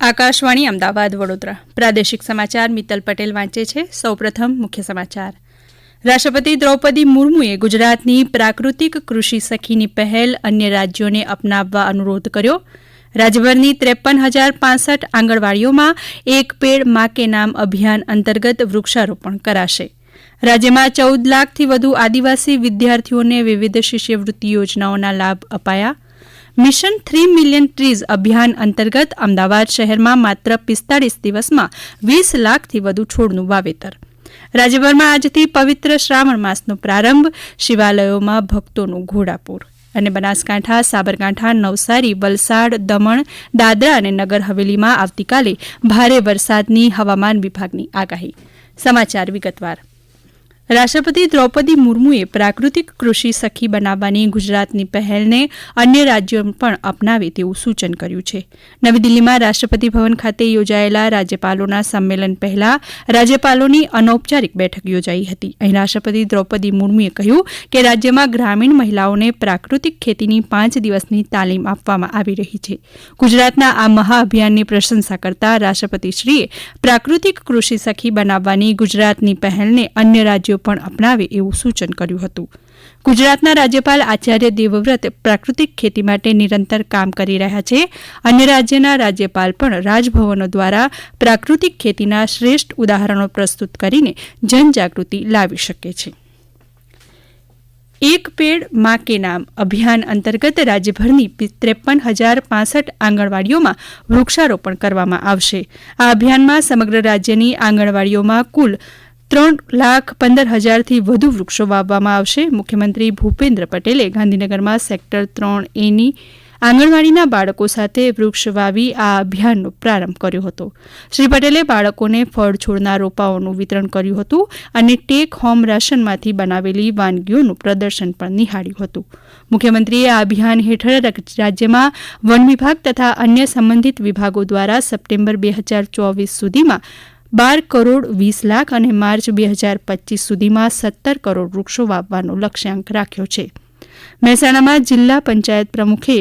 આકાશવાણી અમદાવાદ વડોદરા પ્રાદેશિક સમાચાર મિત્તલ પટેલ વાંચે છે. સૌપ્રથમ મુખ્ય સમાચાર. રાષ્ટ્રપતિ દ્રૌપદી મુર્મુએ ગુજરાતની પ્રાકૃતિક કૃષિ સખીની પહેલ અન્ય રાજ્યોને અપનાવવા અનુરોધ કર્યો. રાજ્યભરની 53,065 આંગણવાડીઓમાં એક પેડ માં કે નામ અભિયાન અંતર્ગત વૃક્ષારોપણ કરાશે. રાજ્યમાં 14 લાખથી વધુ આદિવાસી વિદ્યાર્થીઓને વિવિધ શિષ્યવૃત્તિ યોજનાઓના લાભ અપાયા. મિશન 3 મિલિયન ટ્રીઝ અભિયાન અંતર્ગત અમદાવાદ શહેરમાં માત્ર 45 દિવસમાં 20 લાખથી વધુ છોડનું વાવેતર. રાજ્યભરમાં આજથી પવિત્ર શ્રાવણ માસનો પ્રારંભ, શિવાલયોમાં ભક્તોનું ઘોડાપૂર. અને બનાસકાંઠા, સાબરકાંઠા, નવસારી, વલસાડ, દમણ, દાદરા અને નગર હવેલીમાં આવતીકાલે ભારે વરસાદની હવામાન વિભાગની આગાહી. સમાચાર વિગતવાર. રાષ્ટ્રપતિ દ્રૌપદી મુર્મુએ પ્રાકૃતિક કૃષિ સખી બનાવવાની ગુજરાતની પહેલને અન્ય રાજ્યો પણ અપનાવે તેવું સૂચન કર્યું છે. નવી દિલ્હીમાં રાષ્ટ્રપતિ ભવન ખાતે યોજાયેલા રાજ્યપાલોના સંમેલન પહેલા રાજ્યપાલોની અનૌપચારિક બેઠક યોજાઈ હતી. અહીં રાષ્ટ્રપતિ દ્રૌપદી મુર્મુએ કહ્યું કે રાજ્યમાં ગ્રામીણ મહિલાઓને પ્રાકૃતિક ખેતીની 5 દિવસની તાલીમ આપવામાં આવી રહી છે. ગુજરાતના આ મહાઅભિયાનની પ્રશંસા કરતા રાષ્ટ્રપતિશ્રીએ પ્રાકૃતિક કૃષિ સખી બનાવવાની ગુજરાતની પહેલને અન્ય રાજ્યો પણ અપનાવે એવું સૂચન કર્યું હતું. ગુજરાતના રાજ્યપાલ આચાર્ય દેવવ્રત પ્રાકૃતિક ખેતી માટે નિરંતર કામ કરી રહ્યા છે. અન્ય રાજ્યના રાજ્યપાલ પણ રાજભવનો દ્વારા પ્રાકૃતિક ખેતીના શ્રેષ્ઠ ઉદાહરણો પ્રસ્તુત કરીને જનજાગૃતિ લાવી શકે છે. એક પેડ માં કે નામ અભિયાન અંતર્ગત રાજ્યભરની 53,065 આંગણવાડીઓમાં વૃક્ષારોપણ કરવામાં આવશે. આ અભિયાનમાં સમગ્ર રાજ્યની આંગણવાડીઓમાં કુલ 3,15,000થી વધુ વૃક્ષો વાવવામાં આવશે. મુખ્યમંત્રી ભૂપેન્દ્ર પટેલે ગાંધીનગરમાં સેક્ટર 3A ની આંગણવાડીના બાળકો સાથે વૃક્ષ વાવી આ અભિયાનનો પ્રારંભ કર્યો હતો. શ્રી પટેલે બાળકોને ફળ છોડના રોપાઓનું વિતરણ કર્યું હતું અને ટેક હોમ રાશનમાંથી બનાવેલી વાનગીઓનું પ્રદર્શન પણ નિહાળ્યું હતું. મુખ્યમંત્રીએ આ અભિયાન હેઠળ રાજ્યમાં વન વિભાગ તથા અન્ય સંબંધિત વિભાગો દ્વારા સપ્ટેમ્બર 2024 સુધીમાં 12 કરોડ 20 લાખ અને માર્ચ 2025 સુધીમાં 17 કરોડ વૃક્ષો વાવવાનો લક્ષ્યાંક રાખ્યો છે. મહેસાણામાં જિલ્લા પંચાયત પ્રમુખે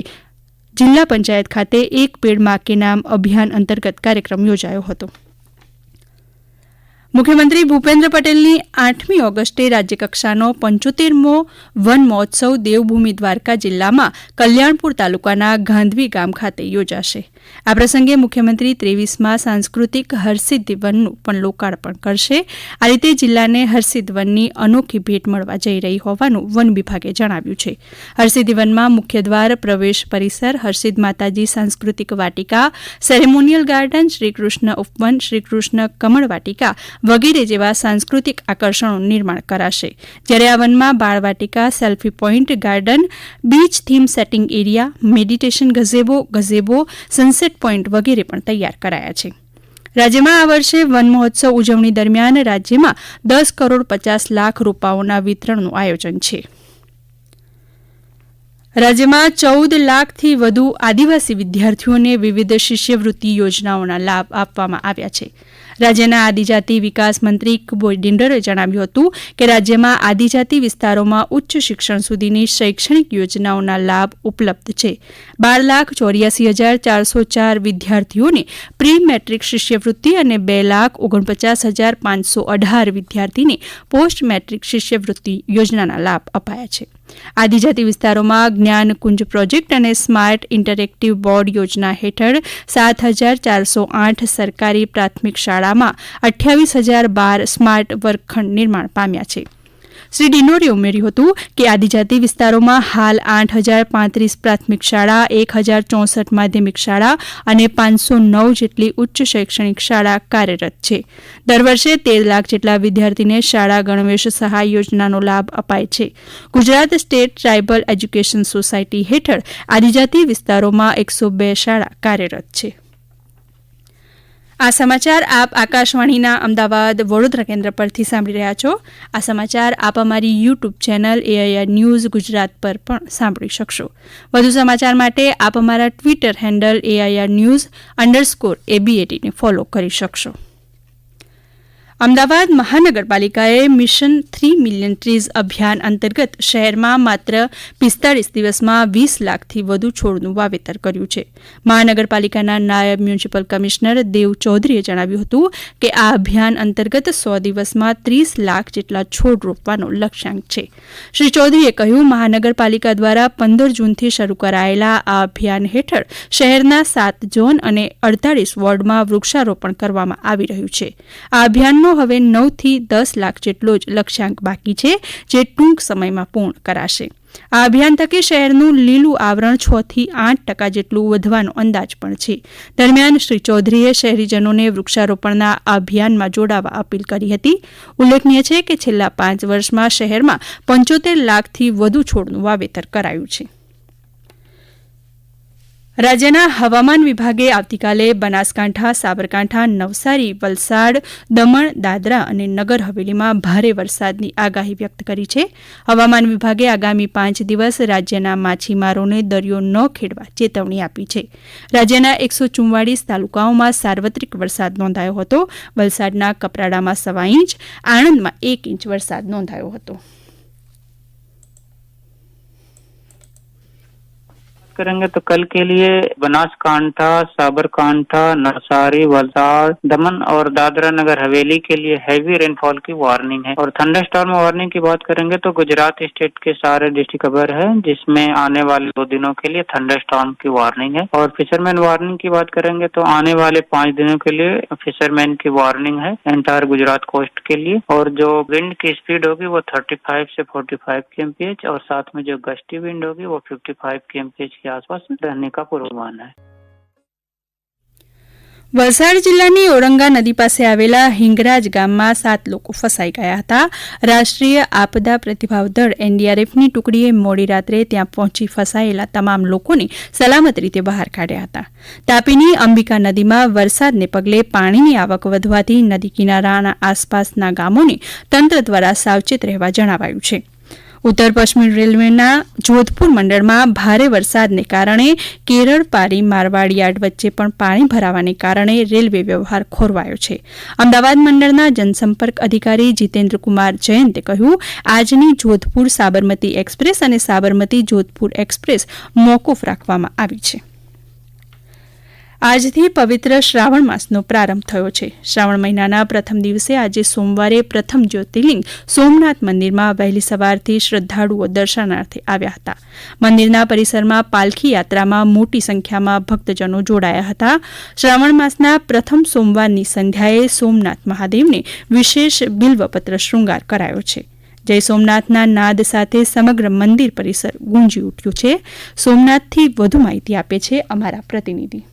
જિલ્લા પંચાયત ખાતે એક પેડ માં કે નામ અભિયાન અંતર્ગત કાર્યક્રમ યોજાયો હતો. મુખ્યમંત્રી ભૂપેન્દ્ર પટેલની 8મી ઓગસ્ટે રાજ્યકક્ષાનો 75મો વન મહોત્સવ દેવભૂમિ દ્વારકા જિલ્લામાં કલ્યાણપુર તાલુકાના ગાંધવી ગામ ખાતે યોજાશે. આ પ્રસંગે મુખ્યમંત્રી 23મા સાંસ્કૃતિક હરસિદ્ધિ વનનું પણ લોકાર્પણ કરશે. આ રીતે જિલ્લાને હરસિદ્ધ વનની અનોખી ભેટ મળવા જઈ રહી હોવાનું વન વિભાગે જણાવ્યું છે. હરસિદ્ધિ વનમાં મુખ્ય દ્વાર, પ્રવેશ પરિસર, હરસિદ્ધ માતાજી સાંસ્કૃતિક વાટિકા, સેરેમોનિયલ ગાર્ડન, શ્રીકૃષ્ણ ઉપવન, શ્રીકૃષ્ણ કમળ વાટિકા વગેરે જેવા સાંસ્કૃતિક આકર્ષણોનું નિર્માણ કરાશે. જ્યારે આ વનમાં બાળવાટિકા, selfie point, garden, beach theme setting area, meditation gazebo, sunset point વગેરે પણ તૈયાર કરાયા છે. રાજ્યમાં આ વર્ષે વન મહોત્સવ ઉજવણી દરમિયાન રાજ્યમાં 10 કરોડ 50 લાખ રોપાઓના વિતરણનું આયોજન છે. રાજ્યમાં 14 લાખથી વધુ આદિવાસી વિદ્યાર્થીઓને વિવિધ શિષ્યવૃત્તિ યોજનાઓના લાભ આપવામાં આવ્યા છે. રાજ્યના આદિજાતિ વિકાસ મંત્રી કુબોય ડિંડરે જણાવ્યું હતું કે રાજ્યમાં આદિજાતિ વિસ્તારોમાં ઉચ્ચ શિક્ષણ સુધીની શૈક્ષણિક યોજનાઓના લાભ ઉપલબ્ધ છે. 12,84,404 વિદ્યાર્થીઓને પ્રી મેટ્રિક શિષ્યવૃત્તિ અને 2,49,518 વિદ્યાર્થીને પોસ્ટ મેટ્રિક શિષ્યવૃત્તિ યોજનાના લાભ અપાયા છે. આદિજાતિ વિસ્તારોમાં જ્ઞાનકુંજ પ્રોજેક્ટ અને સ્માર્ટ ઇન્ટરેક્ટિવ બોર્ડ યોજના હેઠળ 7,408 સરકારી પ્રાથમિક શાળામાં 28,012 સ્માર્ટ વર્ગખંડ નિર્માણ પામ્યા છે. શ્રી ડિંડોરે ઉમેર્યું હતું કે આદિજાતિ વિસ્તારોમાં હાલ 8,035 પ્રાથમિક શાળા, 1,064 માધ્યમિક શાળા અને 509 જેટલી ઉચ્ચ શૈક્ષણિક શાળા કાર્યરત છે. દર વર્ષે 13 લાખ જેટલા વિદ્યાર્થીને શાળા ગણવેશ સહાય યોજનાનો લાભ અપાય છે. Gujarat state tribal education society હેઠળ આદિજાતિ વિસ્તારોમાં 102 શાળા કાર્યરત છે. આ સમાચાર આપ આકાશવાણીના અમદાવાદ વડોદરા કેન્દ્ર પરથી સાંભળી રહ્યા છો. આ સમાચાર આપ અમારી YouTube channel AIR news Gujarat પર પણ સાંભળી શકશો. વધુ સમાચાર માટે આપ અમારા ટ્વિટર હેન્ડલ AIR News_ABAT ને ફોલો કરી શકશો. અમદાવાદ મહાનગરપાલિકાએ મિશન 3 મિલિયન ટ્રીઝ અભિયાન અંતર્ગત શહેરમાં માત્ર 45 દિવસમાં 20 લાખથી વધુ છોડનું વાવેતર કર્યું છે. મહાનગરપાલિકાના નાયબ મ્યુનિસિપલ કમિશનર દેવ ચૌધરીએ જણાવ્યું હતું કે આ અભિયાન અંતર્ગત 100 દિવસમાં 30 લાખ જેટલા છોડ રોપવાનો લક્ષ્યાંક છે. શ્રી ચૌધરીએ કહ્યું, મહાનગરપાલિકા દ્વારા 15 જૂનથી શરૂ કરાયેલા આ અભિયાન હેઠળ શહેરના 7 ઝોન અને 48 વોર્ડમાં વૃક્ષારોપણ કરવામાં આવી રહ્યું છે. આ અભિયાનનો હવે 9 થી 10 લાખ જેટલો જ લક્ષ્યાંક બાકી છે, જે ટૂંક સમયમાં પૂર્ણ કરાશે. આ અભિયાન થકી શહેરનું લીલું આવરણ 6 થી 8% જેટલું વધવાનો અંદાજ પણ છે. દરમિયાન શ્રી ચૌધરીએ શહેરીજનોને વૃક્ષારોપણના અભિયાનમાં જોડાવા અપીલ કરી હતી. ઉલ્લેખનીય છે કે છેલ્લા 5 વર્ષમાં શહેરમાં 75 લાખથી વધુ છોડનું વાવેતર કરાયું છે. રાજ્યના હવામાન વિભાગે આવતીકાલે બનાસકાંઠા, સાબરકાંઠા, નવસારી, વલસાડ, દમણ, દાદરા અને નગર હવેલીમાં ભારે વરસાદની આગાહી વ્યક્ત કરી છે. હવામાન વિભાગે આગામી 5 દિવસ રાજ્યના માછીમારોને દરિયો ન ખેડવા ચેતવણી આપી છે. રાજ્યના 144 તાલુકાઓમાં સાર્વત્રિક વરસાદ નોંધાયો હતો. વલસાડના કપરાડામાં 1.25 ઇંચ, આણંદમાં 1 ઇંચ વરસાદ નોંધાયો હતો. करेंगे तो कल के लिए बनासकांठा, साबरकांठा, नवसारी, वलसाड़, दमन और दादरा नगर हवेली के लिए हैवी रेनफॉल की वार्निंग है. और थंडरस्टॉर्म वार्निंग की बात करेंगे तो गुजरात स्टेट के सारे डिस्ट्रिक्ट कवर है, जिसमें आने वाले 2 दिनों के लिए थंडरस्टॉर्म की वार्निंग है. और फिशरमैन वार्निंग की बात करेंगे तो आने वाले 5 दिनों के लिए फिशरमैन की वार्निंग है एंटायर गुजरात कोस्ट के लिए. और जो विंड की स्पीड होगी वो 35 से 45 kmph और साथ में जो गस्टी विंड होगी वो 55 kmph के आसपास रहने का पूर्वानुमान है. વલસાડ જિલ્લાની ઓરંગા નદી પાસે આવેલા હિંગરાજ ગામમાં 7 લોકો ફસાઈ ગયા હતા. રાષ્ટ્રીય આપદા પ્રતિભાવ દળ એનડીઆરએફની ટુકડીએ મોડી રાત્રે ત્યાં પહોંચી ફસાયેલા તમામ લોકોને સલામત રીતે બહાર કાઢ્યા હતા. તાપીની અંબિકા નદીમાં વરસાદને પગલે પાણીની આવક વધવાથી નદી કિનારાના આસપાસના ગામોને તંત્ર દ્વારા સાવચેત રહેવા જણાવાયું છે. ઉત્તર પશ્ચિમ રેલવેના જોધપુર મંડળમાં ભારે વરસાદને કારણે કેરળ પારી મારવાડ યાર્ડ વચ્ચે પણ પાણી ભરાવાને કારણે રેલવે વ્યવહાર ખોરવાયો છે. અમદાવાદ મંડળના જનસંપર્ક અધિકારી જીતેન્દ્રકુમાર જયંતે કહ્યું, આજની જોધપુર સાબરમતી એક્સપ્રેસ અને સાબરમતી જોધપુર એક્સપ્રેસ મોકૂફ રાખવામાં આવી છે. આજથી પવિત્ર શ્રાવણ માસનો પ્રારંભ થયો છે. શ્રાવણ મહિનાના પ્રથમ દિવસે આજે સોમવારે પ્રથમ જ્યોતિર્લિંગ સોમનાથ મંદિરમાં વહેલી સવારથી શ્રદ્ધાળુઓ દર્શનાર્થે આવ્યા હતા. મંદિરના પરિસરમાં પાલખી યાત્રામાં મોટી સંખ્યામાં ભક્તજનો જોડાયા હતા. શ્રાવણ માસના પ્રથમ સોમવારની સંધ્યાએ સોમનાથ મહાદેવને વિશેષ બિલ્વપત્ર શૃંગાર કરાયો છે. જય સોમનાથના નાદ સાથે સમગ્ર મંદિર પરિસર ગુંજી ઉઠ્યું છે. સોમનાથથી વધુ માહિતી આપે છે અમારા પ્રતિનિધિ.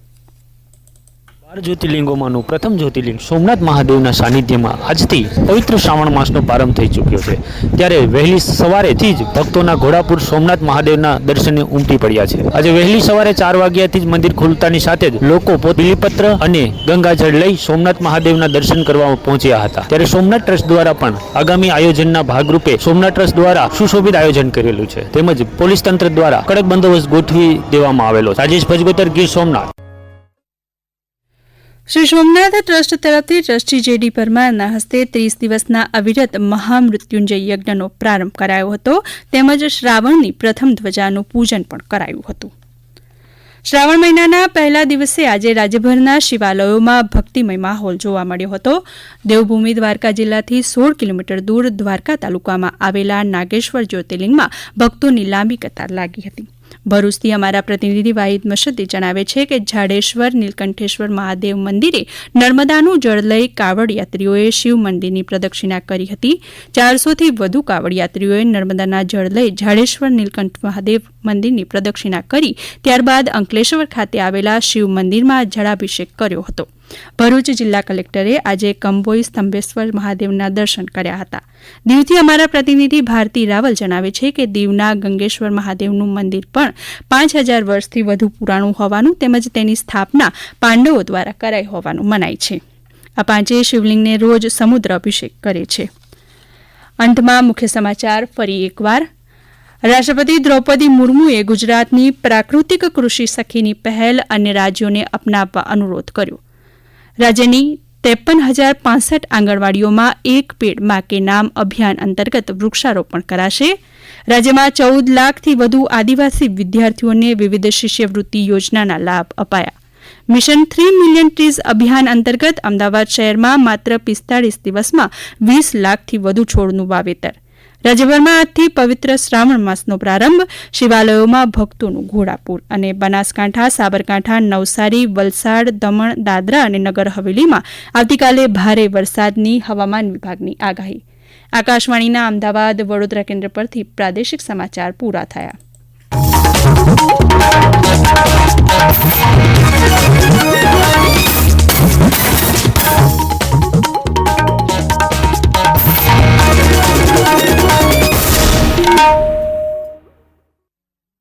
12 જ્યોતિર્લિંગોમાંનું પ્રથમ જ્યોતિર્લિંગ સોમનાથ મહાદેવના સાનિધ્યમાં આજથી પવિત્ર શ્રાવણ માસનો પ્રારંભ થઈ ચૂક્યો છે. ત્યારે વહેલી સવારેથી જ ભક્તોના ઘોડાપુર સોમનાથ મહાદેવના દર્શને ઉમટી પડ્યા છે. આજે વહેલી સવારે 4 વાગ્યાથી જ મંદિર ખુલતાની સાથે જ લોકો બિલીપત્ર અને ગંગાજળ લઈ સોમનાથ મહાદેવના દર્શન કરવા પહોંચ્યા હતા. ત્યારે સોમનાથ ટ્રસ્ટ દ્વારા પણ આગામી આયોજનના ભાગરૂપે સોમનાથ ટ્રસ્ટ દ્વારા સુશોભિત આયોજન કરેલું છે. તેમજ પોલીસ તંત્ર દ્વારા કડક બંદોબસ્ત ગોઠવી દેવામાં આવેલો. રાજેશ ભજગોતર, ગીર સોમનાથ. શ્રી સોમનાથ ટ્રસ્ટ તરફથી ટ્રસ્ટી જેડી પરમારના હસ્તે 30 દિવસના અવિરત મહામૃત્યુંજય યજ્ઞનો પ્રારંભ કરાયો હતો. તેમજ શ્રાવણની પ્રથમ ધ્વજાનું પૂજન પણ કરાયું હતું. શ્રાવણ મહિનાના પહેલા દિવસે આજે રાજ્યભરના શિવાલયોમાં ભક્તિમય માહોલ જોવા મળ્યો હતો. દેવભૂમિ દ્વારકા જિલ્લાથી 16 કિલોમીટર દૂર દ્વારકા તાલુકામાં આવેલા નાગેશ્વર જ્યોતિર્લિંગમાં ભક્તોની લાંબી કતાર લાગી હતી. ભરૂચથી અમારા પ્રતિનિધિ વાહિદ મશદી જણાવે છે કે ઝાડેશ્વર નીલકંઠેશ્વર મહાદેવ મંદિરે નર્મદાનું જળ લઈ કાવડ યાત્રીઓએ શિવ મંદિરની પ્રદક્ષિણા કરી હતી. 400થી વધુ કાવડ યાત્રીઓએ નર્મદાના જળ લઈ ઝાડેશ્વર નીલકંઠ મહાદેવ મંદિરની પ્રદક્ષિણા કરી ત્યારબાદ અંકલેશ્વર ખાતે આવેલા શિવ મંદિરમાં જળાભિષેક કર્યો હતો. ભરૂચ જિલ્લા કલેક્ટરે આજે કંબોઈ સ્તંભેશ્વર મહાદેવના દર્શન કર્યા હતા. દીવથી અમારા પ્રતિનિધિ ભારતી રાવલ જણાવે છે કે દીવના ગંગેશ્વર મહાદેવનું મંદિર પણ 5000 વર્ષથી વધુ પુરાણું હોવાનું તેમજ તેની સ્થાપના પાંડવો દ્વારા કરાઈ હોવાનું મનાય છે. આ પાંચેય શિવલિંગને રોજ સમુદ્ર અભિષેક કરે છે. અંતમાં મુખ્ય સમાચાર ફરી એકવાર. રાષ્ટ્રપતિ દ્રૌપદી મુર્મુએ ગુજરાતની પ્રાકૃતિક કૃષિ સખીની પહેલ અન્ય રાજ્યોને અપનાવવા અનુરોધ કર્યો. રાજ્યની 53,065 આંગણવાડીઓમાં એક પેડ માં કે નામ અભિયાન અંતર્ગત વૃક્ષારોપણ કરાશે. રાજ્યમાં 14 લાખથી વધુ આદિવાસી વિદ્યાર્થીઓને વિવિધ શિષ્યવૃત્તિ યોજનાના લાભ અપાયા. મિશન 3 મિલિયન ટ્રીઝ અભિયાન અંતર્ગત અમદાવાદ શહેરમાં માત્ર 45 દિવસમાં 20 લાખથી વધુ છોડનું વાવેતર. રાજ્યભરમાં આજથી પવિત્ર શ્રાવણ માસનો પ્રારંભ. શિવાલયોમાં ભક્તોનું ઘોડાપુર. અને બનાસકાંઠા, સાબરકાંઠા, નવસારી, વલસાડ, દમણ, દાદરા અને નગર હવેલીમાં આવતીકાલે ભારે વરસાદની હવામાન વિભાગની આગાહી. આકાશવાણીના અમદાવાદ વડોદરા કેન્દ્ર પરથી પ્રાદેશિક સમાચાર પૂરા થયા.